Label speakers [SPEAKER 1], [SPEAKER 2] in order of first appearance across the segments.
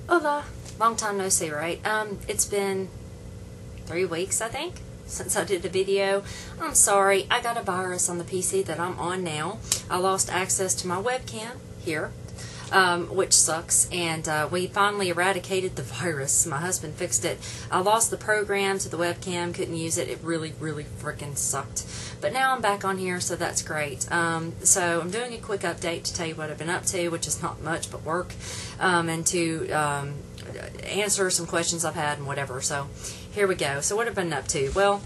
[SPEAKER 1] Hola. Long time no see, right? It's been 3 weeks, I think, since I did the video. I'm sorry, I got a virus on the PC that I'm on now. I lost access to my webcam here, which sucks, and we finally eradicated the virus. My husband fixed it. I lost the program to the webcam, couldn't use it. It really freaking sucked. But now I'm back on here, so that's great. So I'm doing a quick update to tell you what I've been up to, which is not much but work, and to answer some questions I've had and whatever. So here we go. So what have I been up to? Well,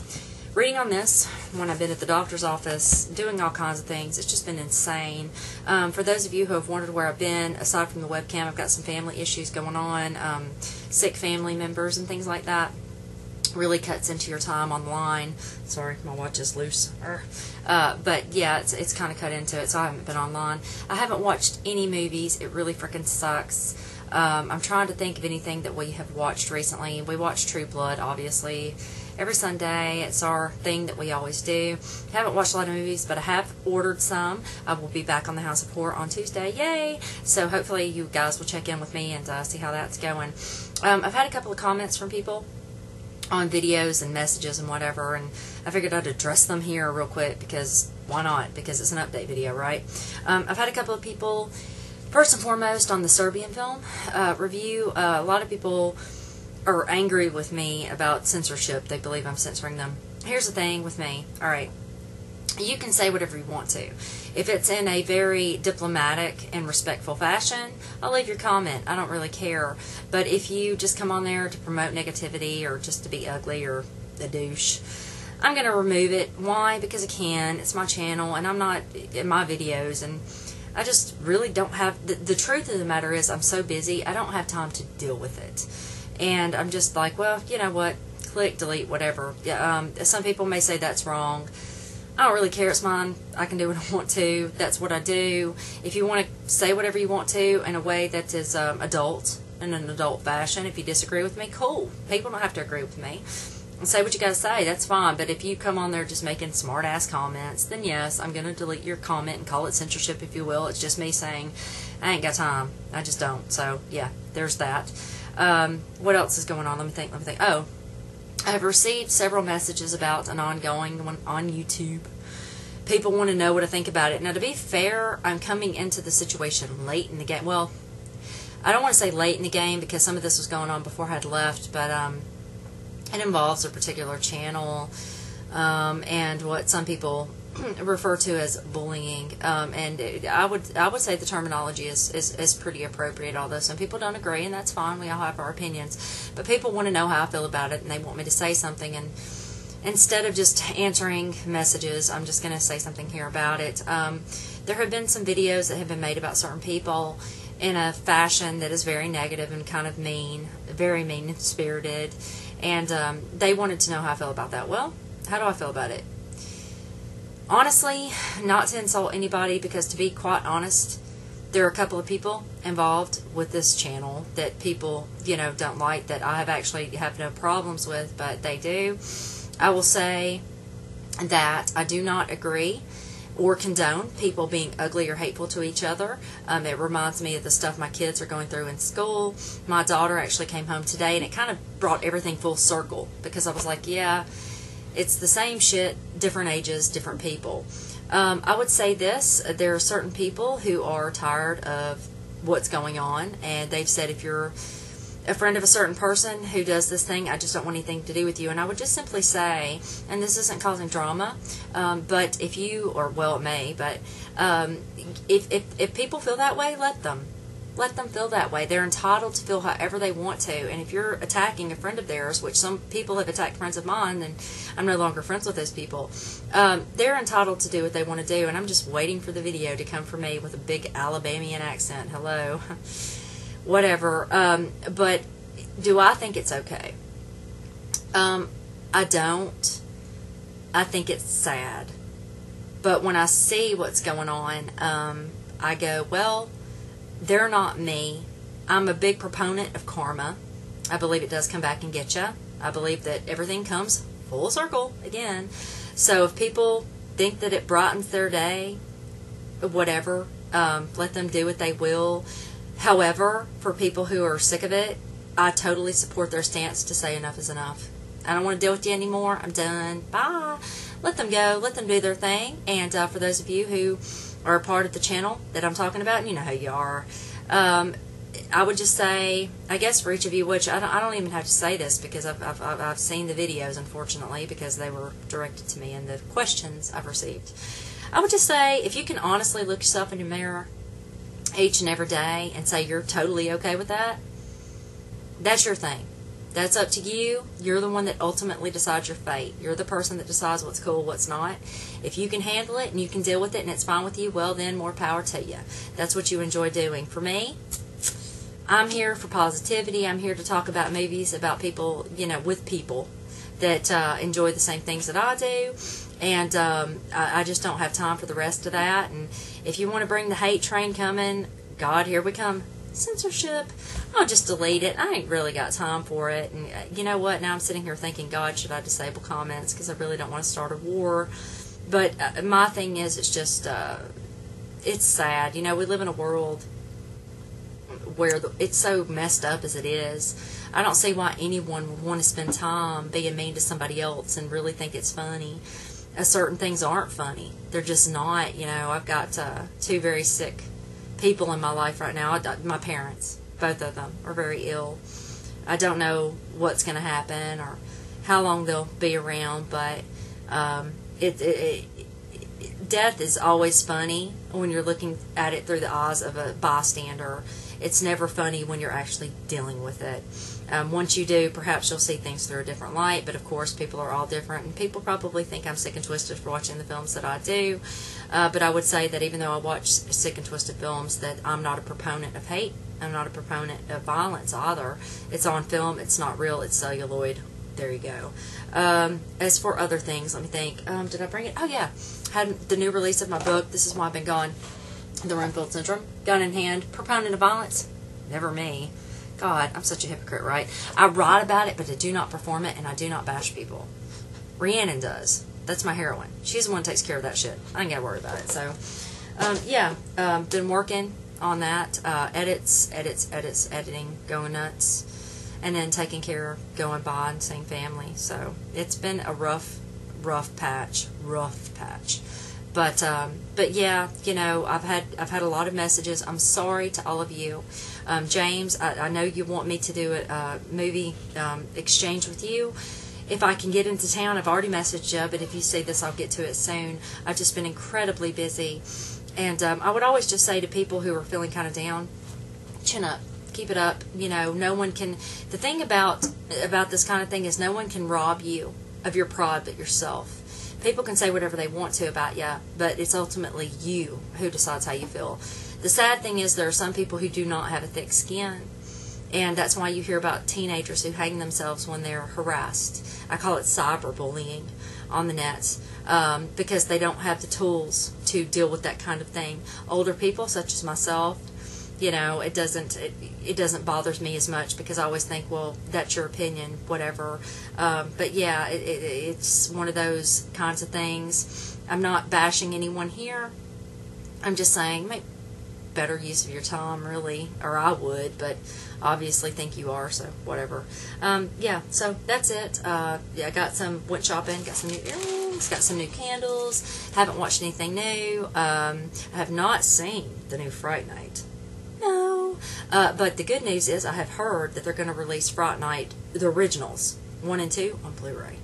[SPEAKER 1] reading on this, when I've been at the doctor's office, doing all kinds of things. It's just been insane. For those of you who have wondered where I've been, aside from the webcam, I've got some family issues going on, sick family members and things like that. Really cuts into your time online. Sorry, my watch is loose. But yeah, it's kind of cut into it, so I haven't been online. I haven't watched any movies. It really freaking sucks. I'm trying to think of anything that we have watched recently. We watched True Blood, obviously, every Sunday. It's our thing that we always do. I haven't watched a lot of movies, but I have ordered some. I will be back on the House of Horror on Tuesday. Yay! So hopefully you guys will check in with me and see how that's going. I've had a couple of comments from people on videos and messages and whatever, and I figured I'd address them here real quick because why not? Because it's an update video, right? I've had a couple of people, first and foremost, on the Serbian film review. A lot of people are angry with me about censorship. They believe I'm censoring them. Here's the thing with me. Alright, you can say whatever you want to. If it's in a very diplomatic and respectful fashion, I'll leave your comment. I don't really care. But if you just come on there to promote negativity or just to be ugly or a douche, I'm going to remove it. Why? Because I can. It's my channel and I'm not in my videos, and I just really don't have... The truth of the matter is I'm so busy, I don't have time to deal with it. And I'm just like, well, you know what? Click, delete, whatever. Some people may say that's wrong. I don't really care. It's mine. I can do what I want to. That's what I do. If you want to say whatever you want to in a way that is adult, in an adult fashion, if you disagree with me, cool. People don't have to agree with me. And say what you got to say. That's fine. But if you come on there just making smart-ass comments, then yes, I'm going to delete your comment and call it censorship, if you will. It's just me saying, I ain't got time. I just don't. So, yeah, there's that. What else is going on? Let me think. Oh, I've received several messages about an ongoing one on YouTube. People want to know what I think about it. Now, to be fair, I'm coming into the situation late in the game. Well, I don't want to say late in the game because some of this was going on before I had left, but it involves a particular channel and what some people refer to as bullying, and I would say the terminology is pretty appropriate, although some people don't agree, and that's fine. We all have our opinions, but people want to know how I feel about it, and they want me to say something, and instead of just answering messages, I'm just going to say something here about it. There have been some videos that have been made about certain people in a fashion that is very negative and kind of mean, very mean-spirited, and they wanted to know how I feel about that. Well, how do I feel about it? Honestly, not to insult anybody, because to be quite honest, there are a couple of people involved with this channel that people, you know, don't like, that I have no problems with, but they do. I will say that I do not agree or condone people being ugly or hateful to each other. It reminds me of the stuff my kids are going through in school. My daughter actually came home today, and it kind of brought everything full circle, because I was like, yeah, it's the same shit, different ages, different people. I would say this, there are certain people who are tired of what's going on, and they've said, if you're a friend of a certain person who does this thing, I just don't want anything to do with you. And I would just simply say, and this isn't causing drama, but if you, or well, it may, but if people feel that way, let them feel that way. They're entitled to feel however they want to. And if you're attacking a friend of theirs, which some people have attacked friends of mine, then I'm no longer friends with those people. They're entitled to do what they want to do, and I'm just waiting for the video to come from me with a big Alabamian accent. Hello. Whatever. But do I think it's okay? I don't. I think it's sad. But when I see what's going on, I go, well, they're not me. I'm a big proponent of karma. I believe it does come back and get you. I believe that everything comes full circle again. So if people think that it brightens their day, whatever, let them do what they will. However, for people who are sick of it, I totally support their stance to say enough is enough. I don't want to deal with you anymore. I'm done. Bye. Let them go. Let them do their thing. And for those of you who are a part of the channel that I'm talking about, and you know who you are, I would just say, I guess for each of you, which I don't even have to say this because I've seen the videos, unfortunately, because they were directed to me and the questions I've received. I would just say, if you can honestly look yourself in the mirror each and every day and say you're totally okay with that, that's your thing. That's up to you. You're the one that ultimately decides your fate. You're the person that decides what's cool, what's not. If you can handle it and you can deal with it and it's fine with you, well then, more power to you. That's what you enjoy doing. For me, I'm here for positivity. I'm here to talk about movies, about people, you know, with people that enjoy the same things that I do. And I just don't have time for the rest of that. And if you want to bring the hate train coming, God, here we come. Censorship, I'll just delete it. I ain't really got time for it. And you know what? Now I'm sitting here thinking, God, should I disable comments? Because I really don't want to start a war. But my thing is, it's just, it's sad. You know, we live in a world where it's so messed up as it is. I don't see why anyone would want to spend time being mean to somebody else and really think it's funny. Certain things aren't funny. They're just not. You know, I've got 2 very sick people in my life right now. My parents, both of them, are very ill. I don't know what's going to happen or how long they'll be around, but death is always funny when you're looking at it through the eyes of a bystander. It's never funny when you're actually dealing with it. Once you do, perhaps you'll see things through a different light, but of course people are all different, and people probably think I'm sick and twisted for watching the films that I do. But I would say that even though I watch sick and twisted films, that I'm not a proponent of hate. I'm not a proponent of violence either. It's on film. It's not real. It's celluloid. There you go. As for other things, let me think. Did I bring it? Oh, yeah. Had the new release of my book, This Is Why I've Been Gone, The Renfield Syndrome. Gun in hand. Proponent of violence? Never me. God, I'm such a hypocrite, right? I write about it, but I do not perform it, and I do not bash people. Rhiannon does. That's my heroine. She's the one who takes care of that shit. I ain't got to worry about it. So, yeah, been working on that. Editing, going nuts, and then taking care of going by and seeing family. So, it's been a rough patch. But yeah, you know, I've had a lot of messages. I'm sorry to all of you. James, I know you want me to do a movie exchange with you. If I can get into town, I've already messaged you, but if you see this, I'll get to it soon. I've just been incredibly busy. And I would always just say to people who are feeling kind of down, chin up. Keep it up. You know, no one can... The thing about this kind of thing is no one can rob you of your pride but yourself. People can say whatever they want to about you, but it's ultimately you who decides how you feel. The sad thing is there are some people who do not have a thick skin, and that's why you hear about teenagers who hang themselves when they're harassed. I call it cyberbullying on the nets, because they don't have the tools to deal with that kind of thing. Older people, such as myself, you know, it doesn't bother me as much because I always think, well, that's your opinion, whatever. But yeah, it's one of those kinds of things. I'm not bashing anyone here. I'm just saying, make better use of your time, really, or I would, but obviously think you are, so whatever. Yeah, so that's it. Yeah, went shopping, got some new earrings, got some new candles, haven't watched anything new. I have not seen the new Fright Night. No. But the good news is I have heard that they're going to release Fright Night, the originals, 1 and 2, on Blu-ray.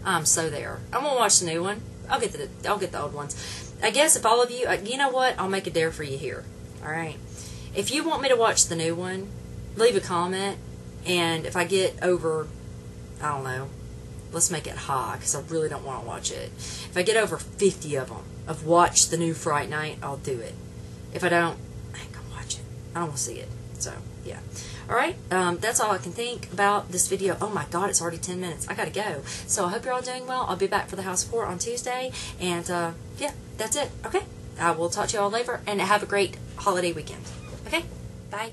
[SPEAKER 1] I'm so there. I'm going to watch the new one. I'll get the old ones. I guess if all of you, you know what? I'll make a dare for you here. Alright. If you want me to watch the new one, leave a comment. And if I get over, I don't know, let's make it high because I really don't want to watch it. If I get over 50 of them, of watch the new Fright Night, I'll do it. If I don't, I ain't gonna watch it. I don't want to see it. So, yeah. Alright, that's all I can think about this video. Oh my god, it's already 10 minutes. I gotta go. So I hope you're all doing well. I'll be back for the house tour on Tuesday. And, yeah, that's it. Okay? I will talk to you all later. And have a great holiday weekend. Okay? Bye.